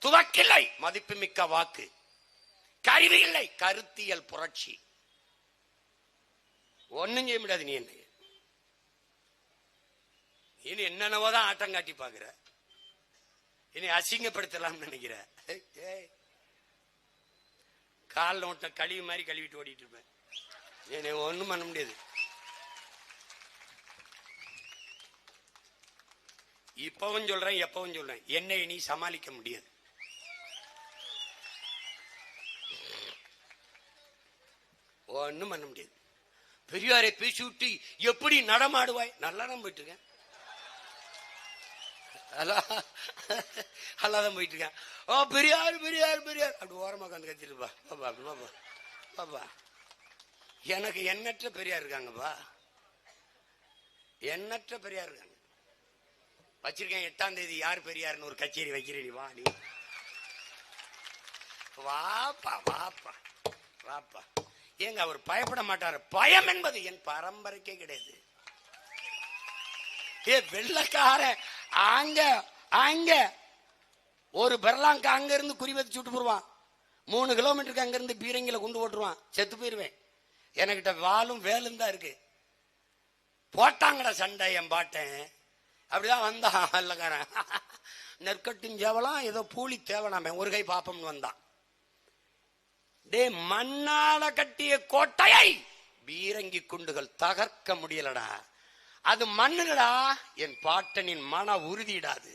துவக்கில்லை மதிப்புமிக்க வாக்கு, கருவி இல்லை கருத்தியல் புரட்சி. ஒன்னும் செய்ய முடியாது. நீ இனி என்னென்னவோதான் ஆட்டம் காட்டி பாக்குற, இனி அசிங்கப்படுத்தலாம் நினைக்கிற. காலில் ஒட்ட கழிவு மாதிரி கழுவிட்டு ஓடிட்டு இருப்பேன். ஒன்னும் பண்ண முடியாது. இப்பவும் சொல்றேன், எப்பவும் சொல்றேன், என்னை நீ சமாளிக்க முடியாது. ஒன்னும் பண்ண முடியாது. பெரியாரை பேசி விட்டு எப்படி நடமாடுவாய்? நல்லா தான் போயிட்டு இருக்கேன், நல்லாதான் போயிட்டு இருக்கேன். ஓ பெரியார் பெரியார் பெரியார் அப்படி ஓரமா உட்காந்து கத்திருப்பா. பாப்பா பாப்பா பாப்பா, எனக்கு எண்ணற்ற பெரியார் இருக்காங்கப்பா, எண்ணற்ற பெரியார் இருக்காங்க. வச்சிருக்கேன் 8ஆம் தேதி யார் பெரியார்னு ஒரு கச்சேரி வைக்கிறேன். நீ வா, நீ வாப்பா வாப்பா வாப்பா. ஏங்க அவர் பயப்பட மாட்டாரு. பயம் என்பது என் பரம்பரைக்கே கிடையாது. வெள்ளக்கார அங்க அங்க ஒரு பெர்லாங்க அங்க இருந்து குறி வச்சு விட்டு போடுவான். 3 கிலோமீட்டருக்கு அங்க இருந்து பீரங்கில கொண்டு போட்டுருவான். செத்து போயிருவேன். எனக்கிட்ட வாளும் வேலும் தான் இருக்கு. போட்டாங்கடா சண்டை என் பாட்டேன். அப்படிதான் வந்தான் வெள்ளக்காரன். நெற்கட்டின் சேவலாம் ஏதோ பூலி தேவனாமே ஒரு கை பாப்பம்னு வந்தான். டே மண்ணால கட்டிய கோட்டையை பீரங்கி குண்டுகள் தகர்க்க முடியலடா. அது மண்ணுடா, என் பாட்டனின் மன உறுதிடாது.